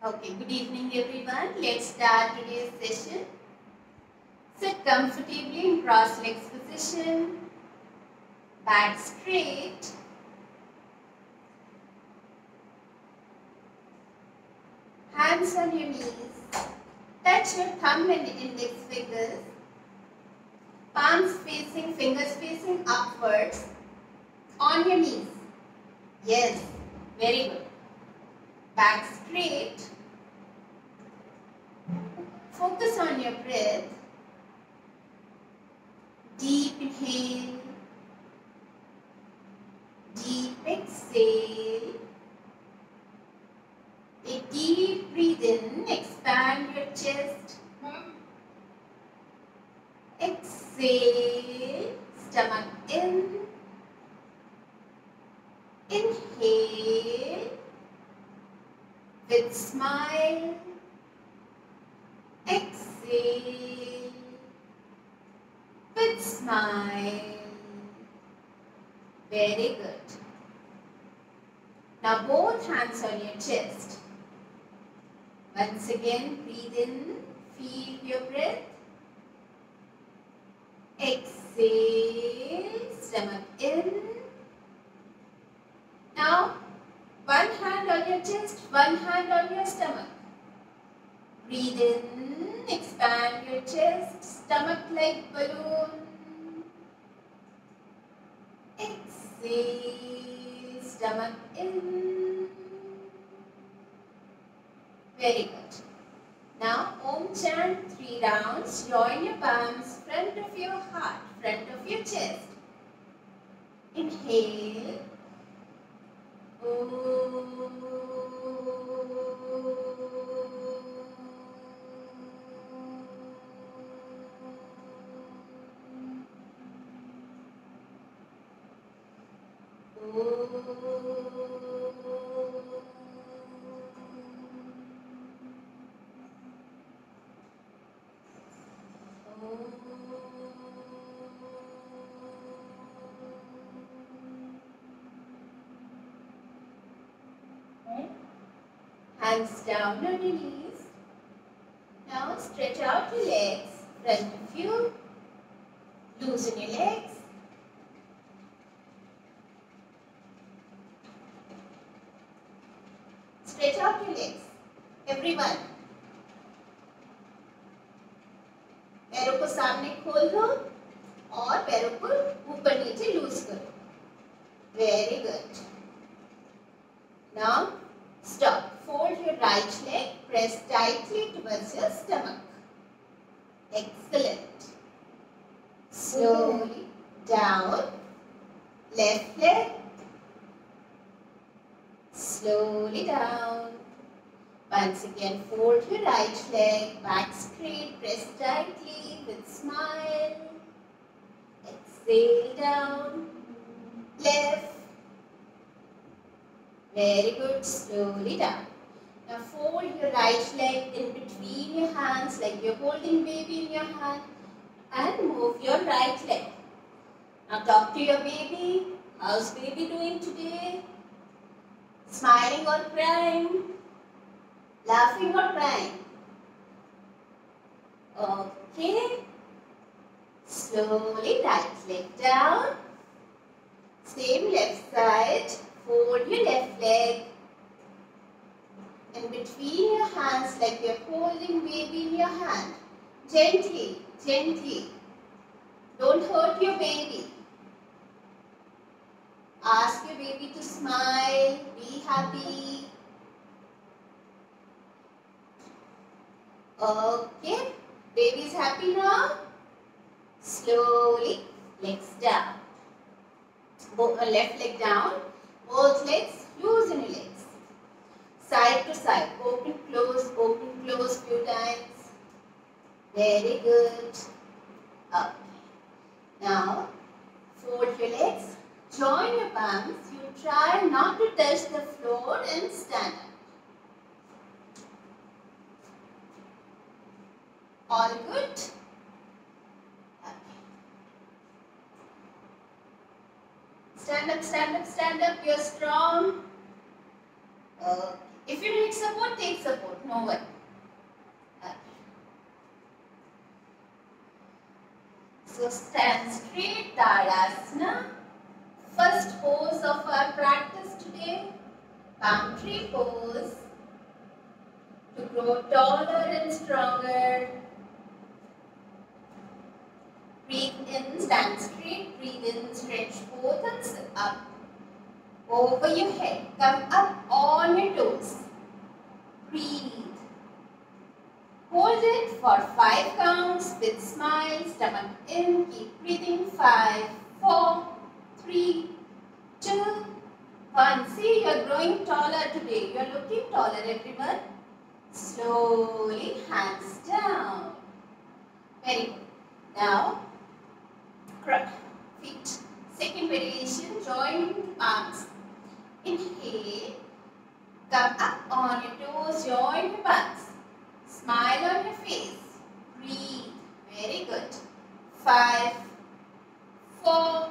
Okay, good evening everyone. Let's start today's session. Sit comfortably in cross legs position, back straight, hands on your knees, touch your thumb and index fingers, palms facing, fingers facing upwards on your knees. Yes, very good. Back straight, focus on your breath. Deep inhale, deep exhale. A deep breathe in, expand your chest. Exhale, stomach in. Inhale with smile. Exhale with smile. Very good. Now both hands on your chest. Once again, breathe in, feel your breath. Exhale, stomach in. Now, one hand on your chest, one hand on your stomach. Breathe in, expand your chest, stomach like balloon. Exhale, stomach in. Very good. Now, Om chant 3 rounds. Join your palms, front of your heart, front of your chest. Inhale. Hands down on your knees. Now stretch out your legs, front of you. Loosen your legs. Stretch out your legs. Everyone. पैरों को सामने खोल दो और पैरों को ऊपर नीचे लूज करो. Very good. Now stop. Fold your right leg. Press tightly towards your stomach. Excellent. Slowly down. Left leg. Slowly down. Once again, fold your right leg. Back straight. Press tightly with smile. Exhale down. Left. Very good. Slowly down. Now fold your right leg in between your hands like you're holding baby in your hand and move your right leg. Now talk to your baby. How's baby doing today? Smiling or crying? Laughing or crying? Okay. Slowly right leg down. Same left side. Fold your left leg in between your hands like you're holding baby in your hand. Gently, gently. Don't hurt your baby. Ask your baby to smile, be happy. Okay, baby is happy now. Slowly, legs down. Left leg down, both legs, loosen your legs. Side to side, open, close, few times. Very good. Okay. Now, fold your legs, join your palms. You try not to touch the floor and stand up. All good? Okay. Stand up, stand up, stand up. You're strong. Okay. If you need support, take support. No worry. Okay. So stand straight, Tadasana. First pose of our practice today. Palm tree pose. To grow taller and stronger. Breathe in, stand straight. Breathe in, stretch both arms up. Over your head. Come up on your toes. Breathe. Hold it for 5 counts with smile. Stomach in. Keep breathing. 5, 4, 3, 2, 1. See, you are growing taller today. You are looking taller, everyone. Slowly, hands down. Very good. Now, feet. Second variation, join arms. Inhale. Come up on your toes, join your buns. Smile on your face. Breathe. Very good. 5, 4,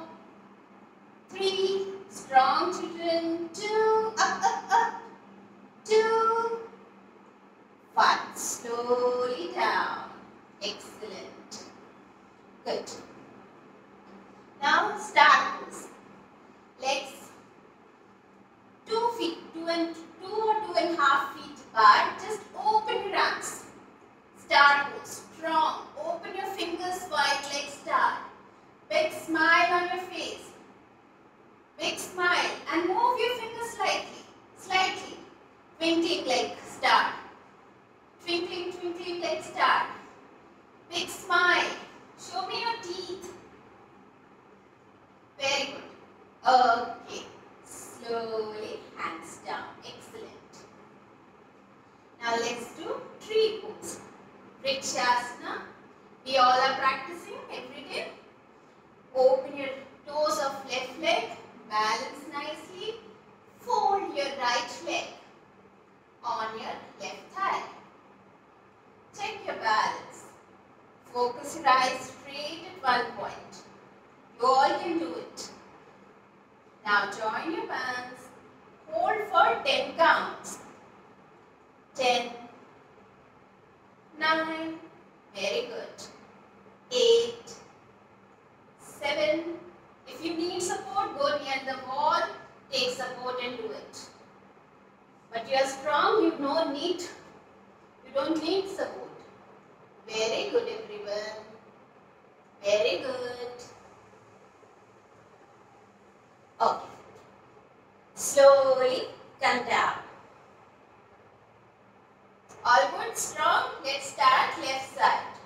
3, strong children. 2, up. 2, 1. Slowly down. Excellent. Good. Now start pose. Legs 2 feet, 2 or 2.5 feet apart. Just open your arms. Start pose. Strong. Open your fingers wide like star. Big smile on your face. Big smile and move your fingers slightly. Twinkling like star. Twinkling like star. Big smile. Show me your teeth. Very good. Okay. Slowly, hands down. Excellent. Now let's do tree pose. Vrikshasana. We all are practicing every day. Open your toes of left leg. Balance nicely. Fold your right leg on your left thigh. Check your balance. Focus your eyes straight at one point. You all can do it. Now join your hands. Hold for 10 counts. 10, 9, very good. 8, 7. If you need support, go near the wall. Take support and do it. But you are strong, you don't need support. Very good, everyone. Very good. Okay. Slowly come down. All good, strong. Let's start left side.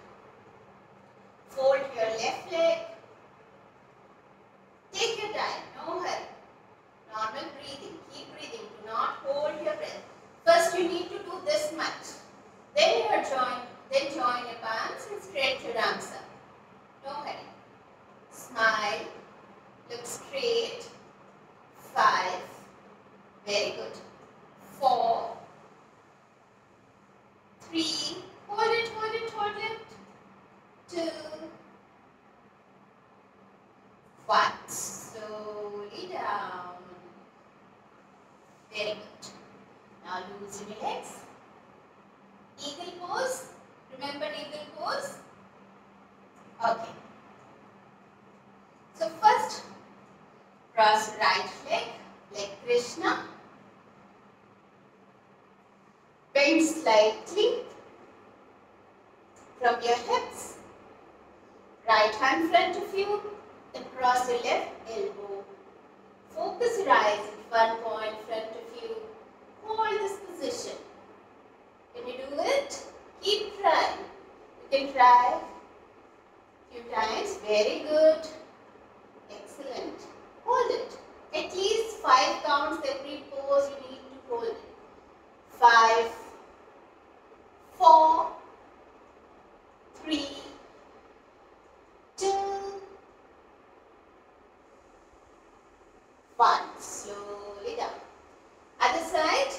Fold your left leg. Take your time, no hurry. Normal breathing. Keep breathing. Do not hold your breath. First you need to do this much. Then join your palms and stretch your arms up. No hurry. Smile. Look straight. 5. Very good. 4. 3. Hold it. 2. 1. Slowly down. Very good. Now loosen your legs. Eagle pose. Remember eagle pose? Okay. So first, cross right leg, like Krishna. Bend slightly from your hips. Right hand front of you. Then cross your left elbow. Focus your eyes at one point front of you. Hold this position. Can you do it? Keep trying. You can try a few times. Very good. Excellent. Hold it. At least 5 counts every pose you need to hold it. 5, 4, 3, 2, 1. Slowly down. Other side.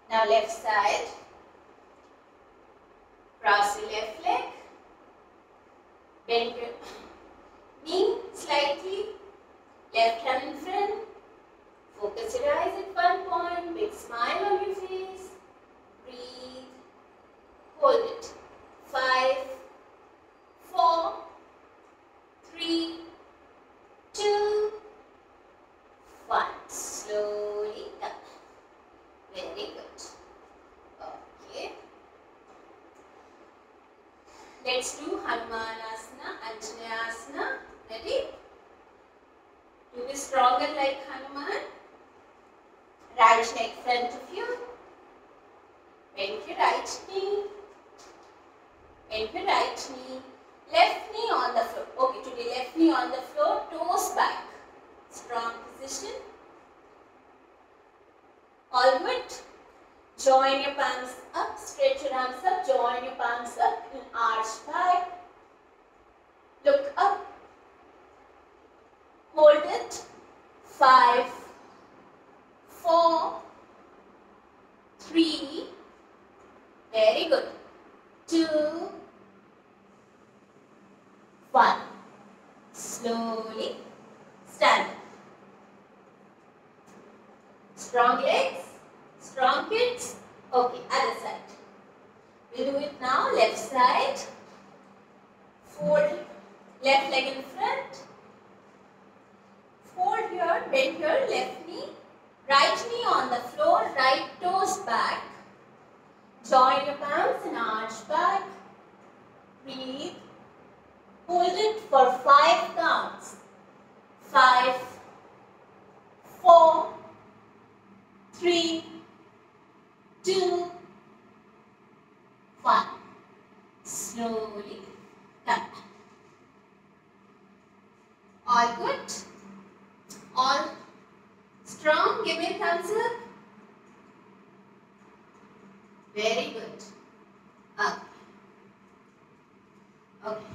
Now left side. Cross your left leg. Bend your knee slightly. Left hand in front. Focus your eyes at one point. Big smile on Let's do Hanumanasana, Anjaneyasana. Ready? To be stronger like Hanuman. Right leg front of you. Bend your right knee. Bend your right knee. Left knee on the floor. Okay, today left knee on the floor, toes back. Strong position. All good. Join your palms up, stretch your arms up, join your palms up and arch back. Look up. Hold it. 5, 4, 3, very good. 2, 1. Slowly stand. Strong legs, strong kids. Okay, other side. We'll do it now. Left side. Fold left leg in front. Fold here, bend here, left knee. Right knee on the floor, right toes back. Join your palms and arch back. Breathe. Hold it for 5 counts. 5, 4, 3, 2, 1. Slowly come. All good? All strong? Give me a thumbs up. Very good. Up. Okay.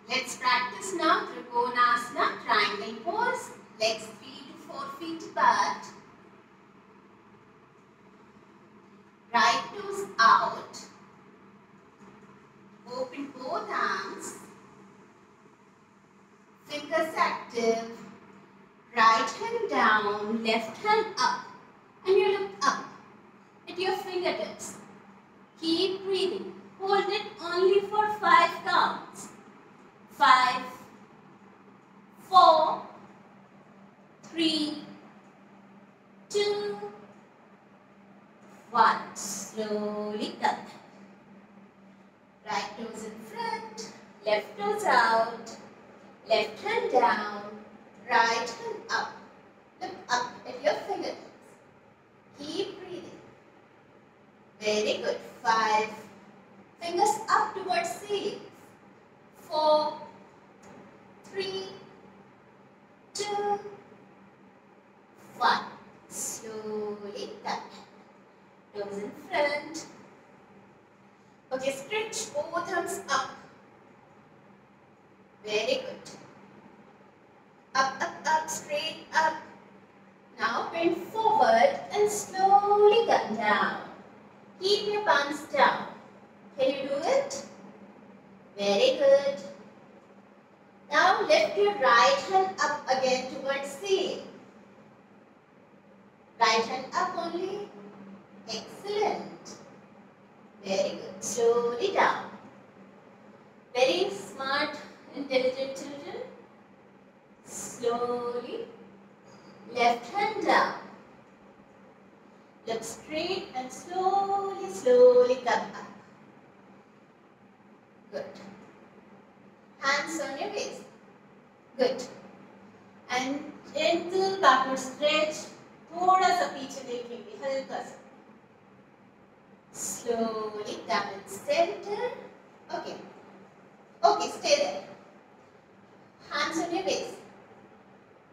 Let's practice now Trikonasana, triangle pose. Legs 3 to 4 feet apart. Right toes out. Open both arms. Fingers active. Right hand down, left hand up. And you look up at your fingertips. Keep breathing. Hold it only for 5 counts. 5, 4, 3, 2, 1. Slowly come. Right toes in front, left toes out, left hand down, right hand up. Look up at your fingertips. Keep breathing. Very good. 5. Fingers up towards ceiling. 4, 3, 2, 1. Slowly come. Toes in front. Okay, stretch both arms up. Very good. Up, up, up, straight up. Now bend forward and slowly come down. Keep your palms down. Can you do it? Very good. Now lift your right hand up again towards ceiling. Right hand up only. Excellent. Very good. Slowly down. Very smart, intelligent children. Slowly. Left hand down. Look straight and slowly, slowly come up. Good. Hands on your waist. Good. And gentle backward stretch. थोड़ा सा पीछे देखेंगे, हल्का सा. Slowly come in center. Okay. Okay, stay there. Hands on your waist.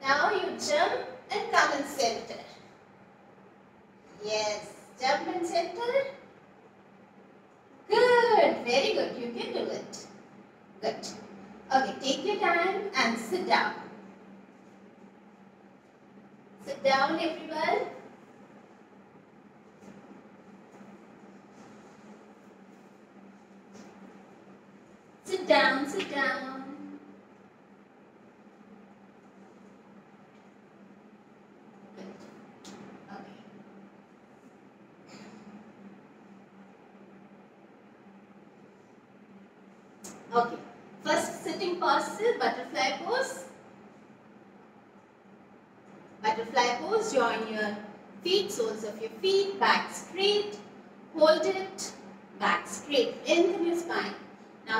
Now you jump and come in center. Yes, jump in center. Good, very good. You can do it. Good. Okay, take your time and sit down. Sit down, everyone. Sit down, sit down. Good. Okay. Okay. First sitting posture, butterfly pose. Butterfly pose, join your feet, soles of your feet, back straight. Hold it, back straight, lengthen your spine. Now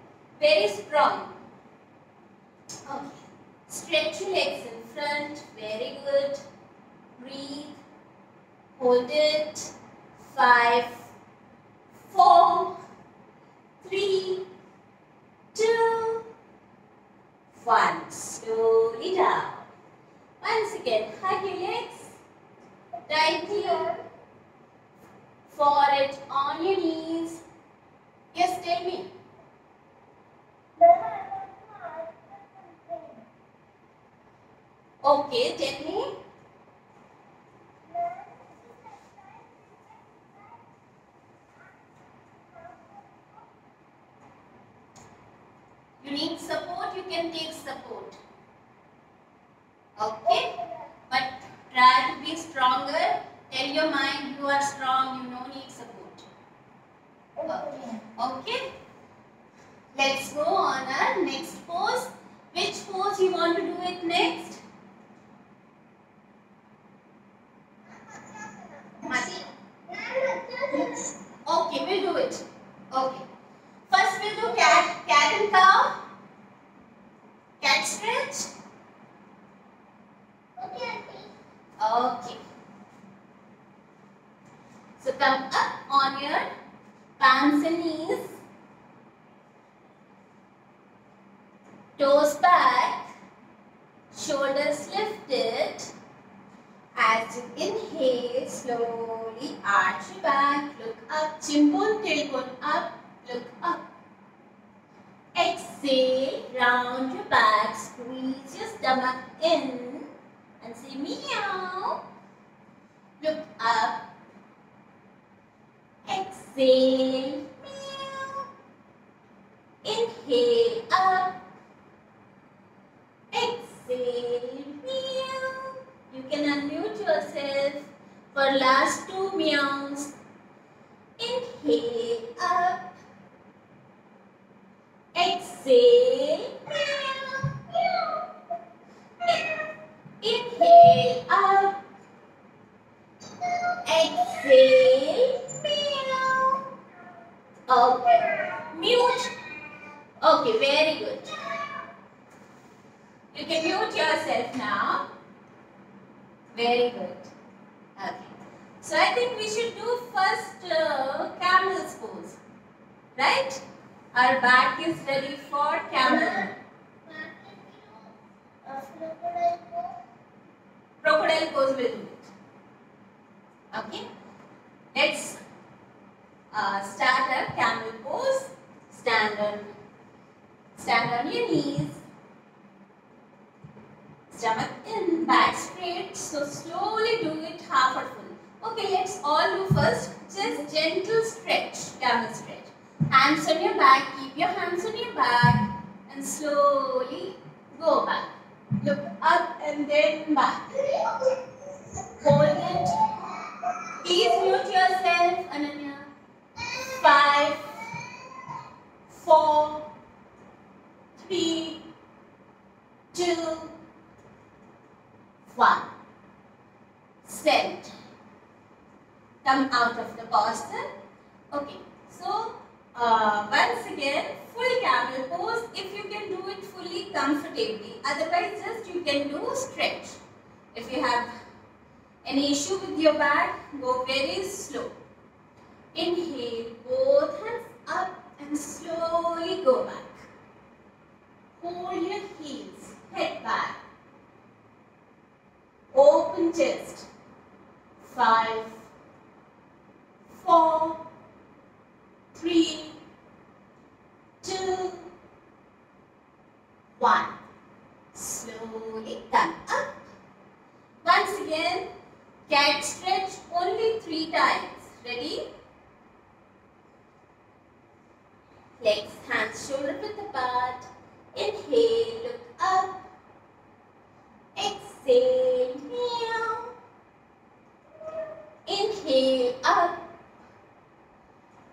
Very strong. Okay. Stretch your legs in front. Very good. Breathe. Hold it. 5, 4, 3, 2, 1. Slowly down. Once again, hug your legs tightly. Forehead on your knees. Yes, tell me. Okay, tell me. You need support, you can take support. Okay? But try to be stronger. Tell your mind you are strong, you don't need support. Okay. Okay? Let's go on our next pose. Which pose you want to do it next? Okay, we'll do it. Okay. First we'll do cat and cow. Cat stretch. Okay. So come up on your palms and knees. Toes back. Shoulders lifted. As you inhale, slowly arch your back. Look up. Chin bone, tailbone up. Look up. Exhale. Round your back. Squeeze your stomach in. And say meow. Look up. Exhale. Meow. Inhale up. Exhale. Meow. You can unmute yourself for last 2 meows. Inhale up. Exhale. Meow. Inhale up. Exhale. Meow. Okay. Mute. Okay, very good. You can mute yourself now. Very good. Okay. So I think we should do first camel's pose. Right? Our back is ready for camel. Crocodile pose will do it. Okay. Let's start our camel pose. Stand on your knees. Stomach in, back straight. So slowly do it half or full. Okay, let's all do first just gentle stretch, camel stretch. Hands on your back, keep your hands on your back and slowly go back. Look up and then back. Hold it. Please mute yourself, Ananya. 5, 4, 3, 2, 1. Set. Come out of the posture. Okay. So, once again, full camel pose. If you can do it fully comfortably. Otherwise, just you can do stretch. If you have any issue with your back, go very slow. Inhale, both hands up and slowly go back. Hold your heels, head back. Open chest. 5, 4, 3, 2, 1. Slowly come up. Once again, cat stretch only 3 times. Ready? Legs, hands, shoulder width apart. Inhale, look up. Exhale, meow. Inhale, up.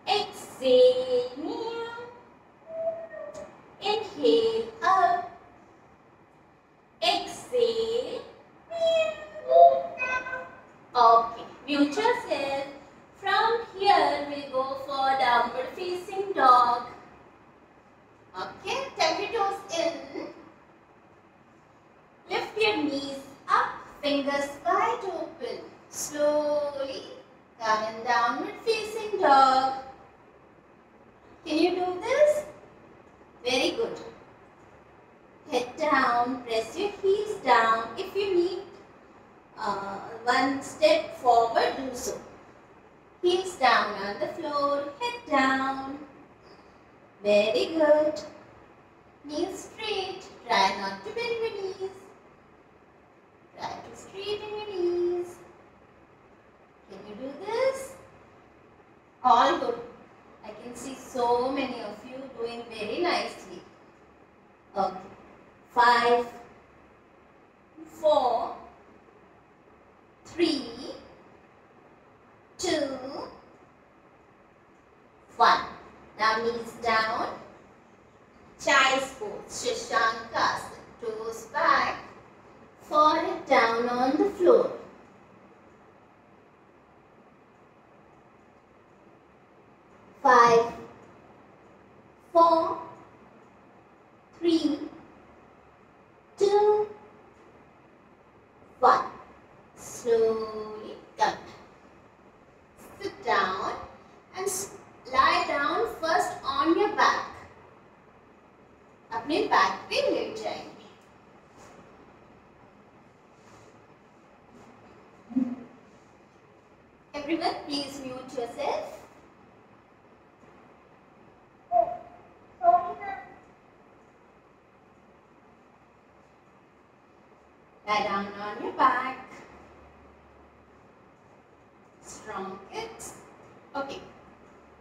Exhale, meow. Inhale, up. Exhale, meow. Okay, mute yourself. From here, we'll go for downward facing dog. Okay. Fingers wide open. Slowly come in downward facing dog. Can you do this? Very good. Head down, press your heels down. If you need one step forward, do so. Heels down on the floor, head down. Very good. Knees straight. Try not to bend your knees. Try to straighten your knees. Can you do this? All good. I can see so many of you doing very nicely. Okay. 5, 4, 3, 2, 1. Now knees down. Child's pose. Shashankasana. Toes back. Forehead down on the floor. 5, 4, 3, 2, 1. Slowly come. Sit down and lie down first on your back. अपने back पे late जाएंगे. Everyone, please mute yourself. Lie down on your back. Strong kids. Okay.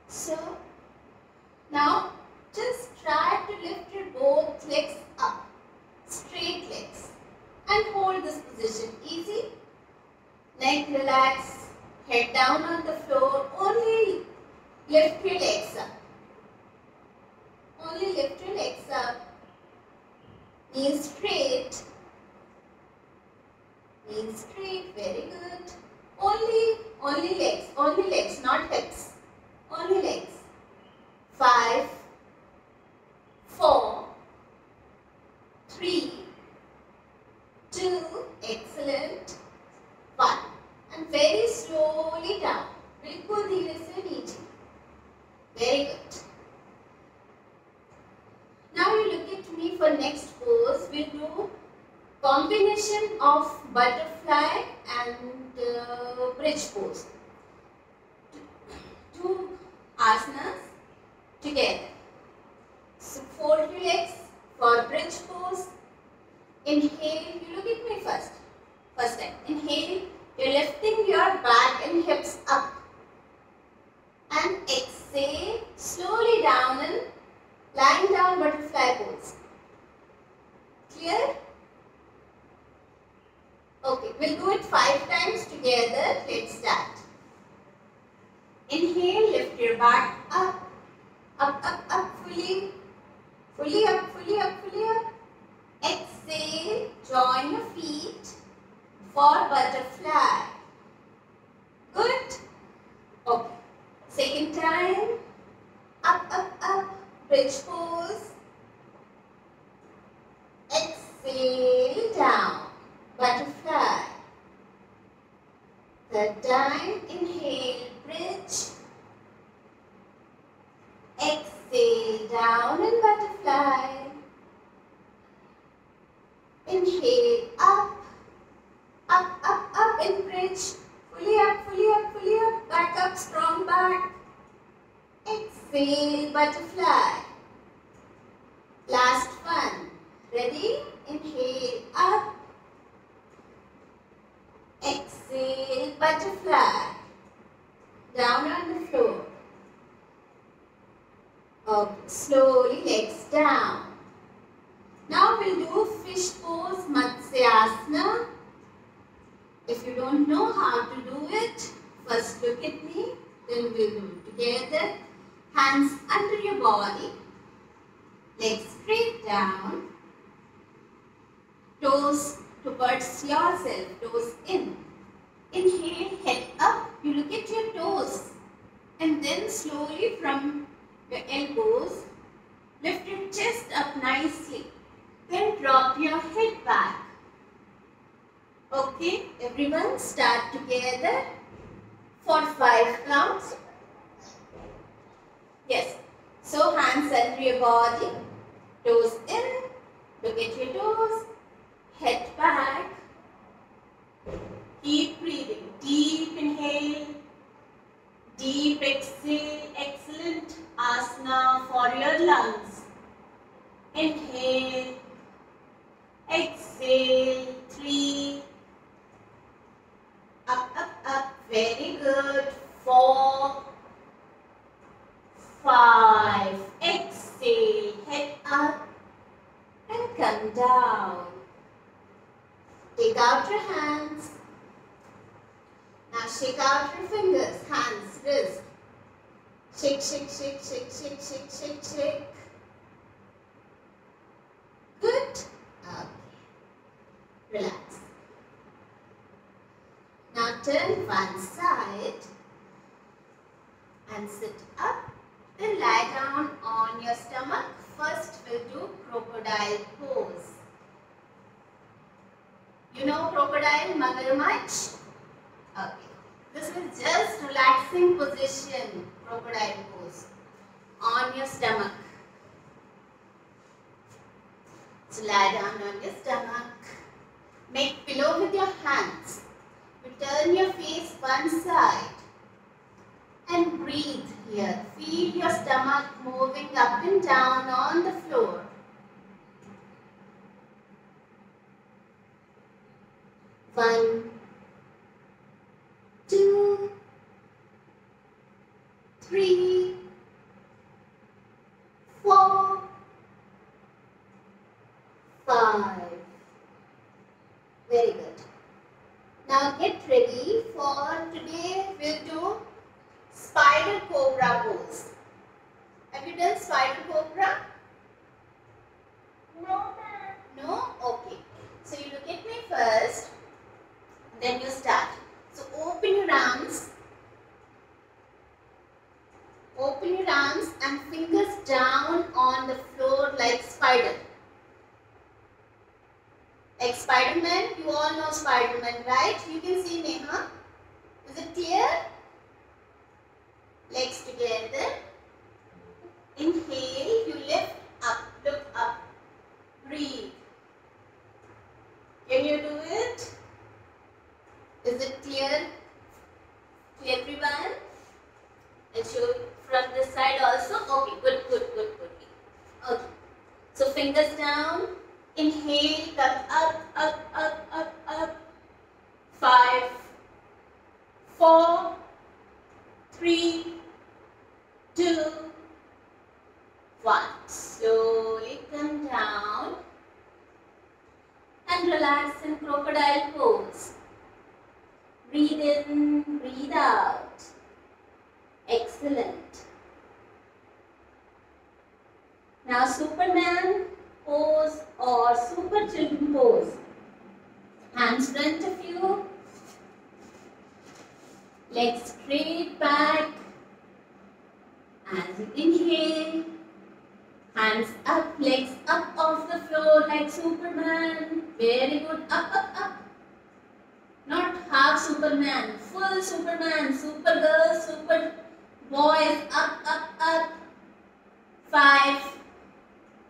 So now just try to lift your both legs up. Straight legs. And hold this position. Easy. Neck relax. Head down on the floor. Only lift your legs up. Only lift your legs up. Knees straight. Knees straight. Very good. Only legs, not hips. Only legs. 5, 4, 3, 2, excellent. 1. And very slowly down. बिल्कुल धीरे से नीचे. Very good. Now you look at me for next pose. We'll do combination of butterfly and bridge pose. Two asanas together. So fold your legs for bridge pose. Inhale. You look at me first. First time. Inhale. You're lifting your back and hips up. And exhale. Slowly down and lying down butterfly pose. Clear? Okay, we'll do it 5 times together. Let's start. Inhale, lift your back up, fully, fully up, fully up, fully up. Exhale, join your feet for butterfly. Good. Okay. Second time. Up, bridge pose. Exhale, down. Butterfly. Third time, inhale, bridge. Exhale, down and butterfly. Inhale, up in bridge. Fully up, back up, strong back. Exhale, butterfly. Last one. Ready? Inhale, up. Exhale, butterfly. Down on the floor. Okay, slowly legs down. Now we'll do fish pose, Matsyasana. If you don't know how to do it, first look at me, then we'll do it together. Hands under your body, legs straight down, toes towards yourself, toes in. Inhale, head up, you look at your toes, and then slowly from your elbows, lift your chest up nicely, then drop your head back. Okay? hands start together for 5 counts. Yes. So hands center your body, toes in, look at your toes, head back. Keep breathing. Deep inhale, deep exhale. Excellent asana for your lungs. Inhale, exhale, 3, up, up, up, very good, 4, 5, exhale, head up and come down. Take out your hands. Now shake out your fingers, hands, wrist. Shake, shake, shake, shake, shake, shake, shake, shake. Good. Okay. Relax. Now turn one side and sit up. Then lie down on your stomach. First we'll do crocodile pose. You know crocodile, magarmach? Okay. This is just relaxing position, crocodile pose. On your stomach. So lie down on your stomach. Make pillow with your hands. You turn your face one side. And breathe here. Feel your stomach moving up and down on the floor. One, 2, 3, 4, 5. Very good. Now get ready for today. We'll do spider cobra pose. Have you done spider cobra? No, ma'am. No? Okay. So you look at me first. Then you start. So open your arms. Open your arms and fingers down on the floor like spider. Like Spider-Man. You all know Spider-Man, right? You can see Neha. Is it clear? Legs together. Inhale. You lift up. Look up. Breathe. Can you do it? Is it clear to everyone? And show from this side also. Okay, good, good, good, good. Okay. So fingers down. Inhale, come up, up, up, up, up. 5, 4, 3, 2, 1. Slowly come down and relax in crocodile pose. Breathe in, breathe out. Excellent. Now Superman pose or super children pose. Hands front of you. Legs straight back. As you inhale. Hands up, legs up off the floor like Superman. Very good. Up, up, up. Not half Superman, full Superman, super girls, super boys, up, up, up. 5.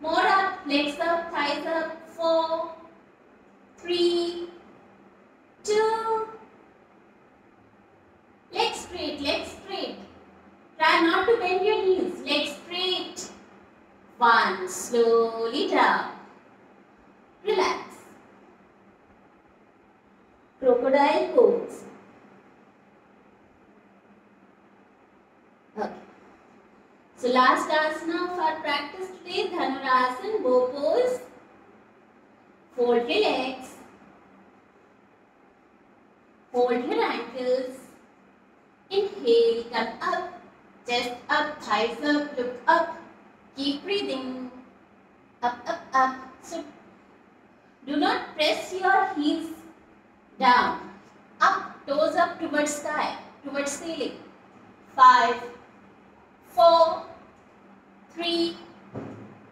More up, legs up, thighs up. 4, 3, 2. Legs straight, legs straight. Try not to bend your knees, legs straight. 1, slowly down. Relax. Crocodile pose. Okay. So last asana of our practice today, Dhanurasana, bow pose. Fold your legs. Hold your ankles. Inhale, come up. Chest up, thighs up, look up. Keep breathing. Up, up, up. So do not press your heels down. Up, toes up towards sky, towards ceiling. 5, 4, 3,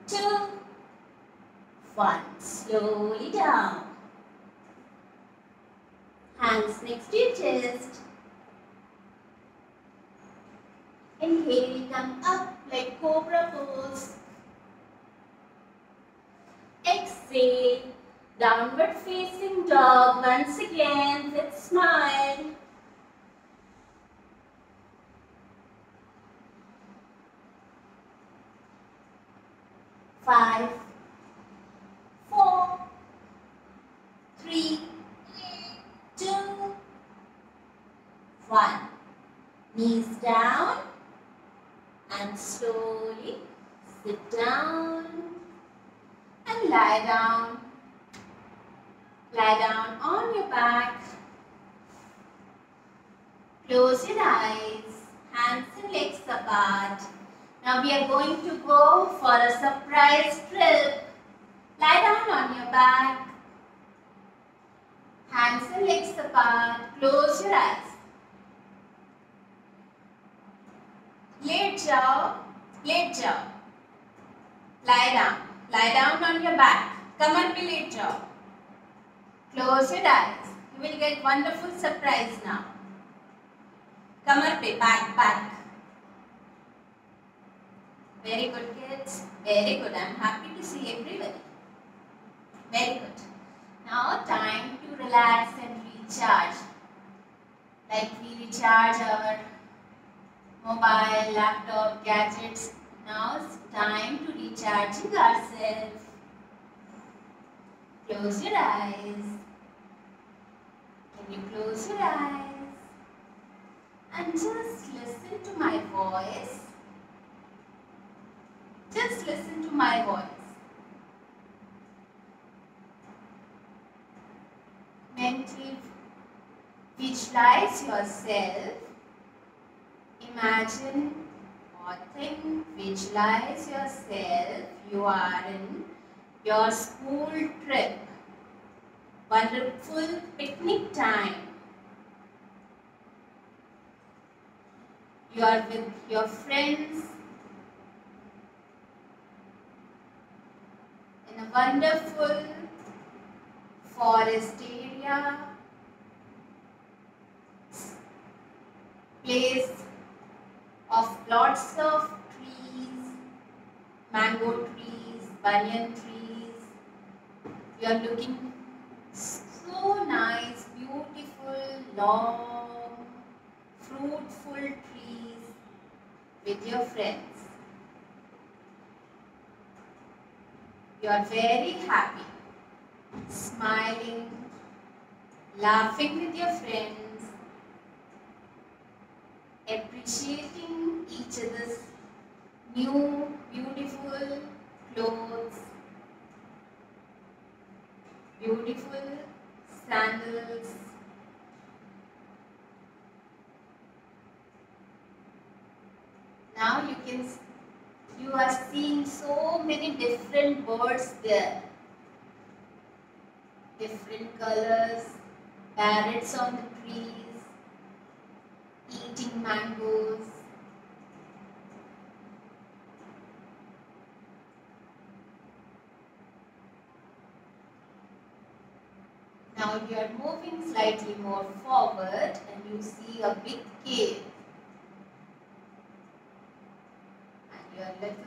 2, 1. Slowly down. Hands next to your chest. Inhale, come up like cobra pose. Exhale, downward facing dog once again with smile. 5, 4, 3, 2, 1. Knees down and slowly sit down and lie down. Lie down on your back. Close your eyes, hands and legs apart. Now we are going to go for a surprise trip. Lie down on your back. Hands and legs apart. Close your eyes. Let jaw. Let jaw. Lie down. Lie down on your back. Come on, be let jaw. Close your eyes. You will get wonderful surprise now. Kamar pe, back. Very good, kids. Very good. I am happy to see everybody. Very good. Now time to relax and recharge. Like we recharge our mobile, laptop, gadgets. Now it's time to recharging ourselves. Close your eyes. Can you close your eyes? And just listen to my voice. Just listen to my voice. Mentally visualize yourself. Imagine or think, visualize yourself. You are in your school trip. Wonderful picnic time. You are with your friends in a wonderful forest area, place of lots of trees, mango trees, banyan trees. You are looking so nice, beautiful, long, fruitful trees with your friends. You are very happy, smiling, laughing with your friends, appreciating each other's new, beautiful clothes, beautiful sandals. Now you are seeing so many different birds there. Different colors, parrots on the trees, eating mangoes. Now you are moving slightly more forward and you see a big cave. And you are little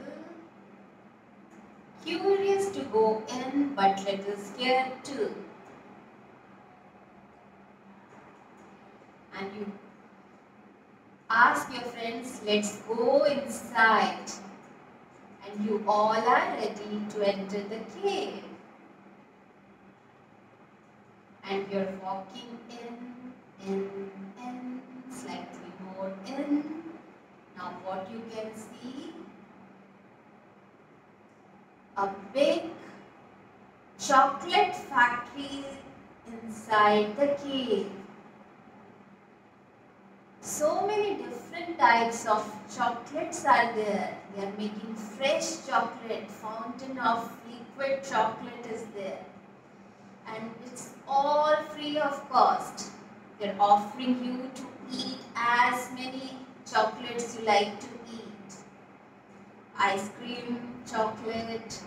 curious to go in but little scared too. And you ask your friends, let's go inside. And you all are ready to enter the cave. And you're walking in, slightly more in. Now what you can see? A big chocolate factory inside the cave. So many different types of chocolates are there. They are making fresh chocolate. Fountain of liquid chocolate is there. And it's all free of cost. They're offering you to eat as many chocolates you like to eat. Ice cream, chocolate,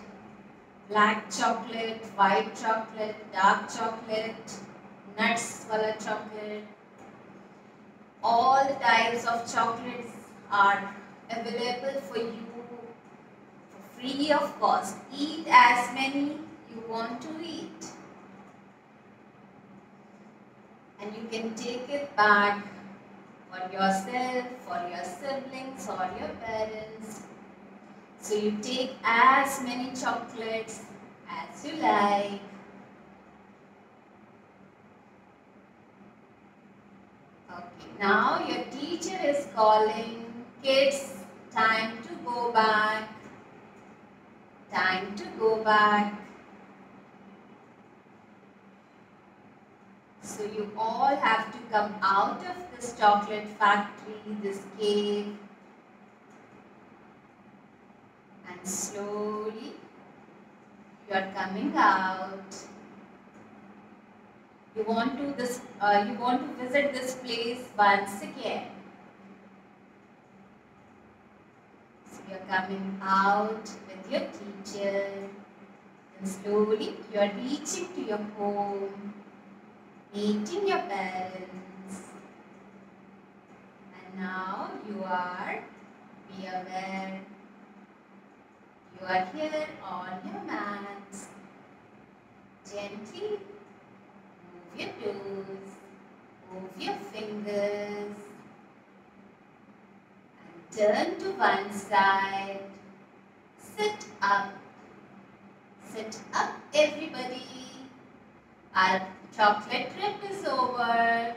black chocolate, white chocolate, dark chocolate, nuts wala chocolate. All the types of chocolates are available for you for free of cost. Eat as many you want to eat. And you can take it back for yourself, for your siblings or your parents. So you take as many chocolates as you like. Okay, now your teacher is calling. Kids, time to go back. Time to go back. So you all have to come out of this chocolate factory, this cave, and slowly you are coming out. You want to visit this place once again. So you are coming out with your teacher, and slowly you are reaching to your home, meeting your parents, and now you are, be aware, you are here on your mats. Gently move your toes, move your fingers, and turn to one side. Sit up. Sit up, everybody. Our chocolate trip is over.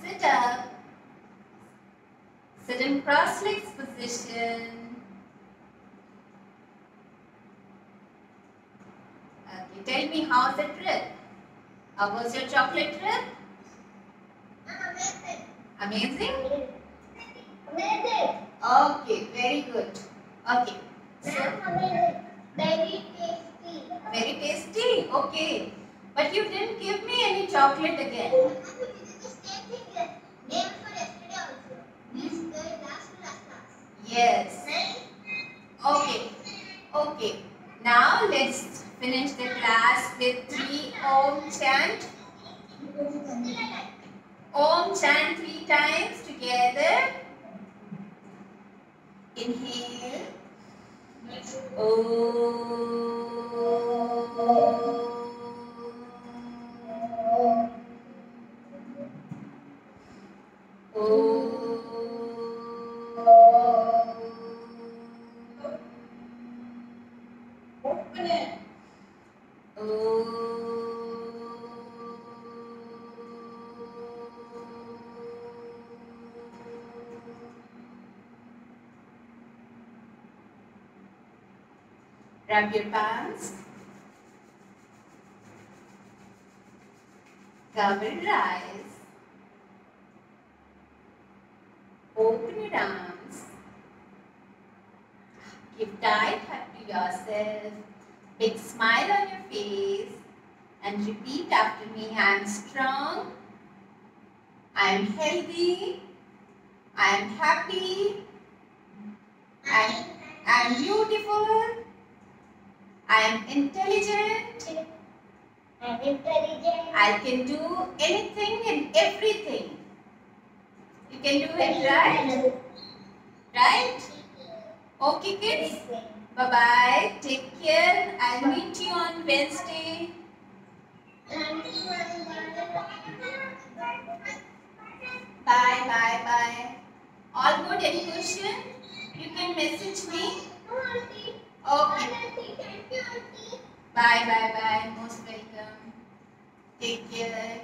Sit up. Sit in cross-legs position. Okay, tell me, how's the trip? How was your chocolate trip? Amazing. Amazing? Amazing. Okay, very good. Okay. So, Amazing. Very tasty. very tasty. Okay. But you didn't give me any chocolate again. Name for yesterday also. This last. Yes. Okay. Okay. Now let's finish the class with 3 Om chant. Om chant 3 times together. Inhale. Open it. Grab your palms. Cover your eyes. Open your arms. Give tight hug to yourself. Big smile on your face. And repeat after me. I am strong. I am healthy. I am happy. I am beautiful. I am intelligent. I'm intelligent. I can do anything and everything. You can do it, right? Right? Okay, kids. Bye-bye. Take care. I'll meet you on Wednesday. Bye, bye, bye. All good? Any question? You can message me. Okay. Bye, bye, bye. Most welcome. Take care.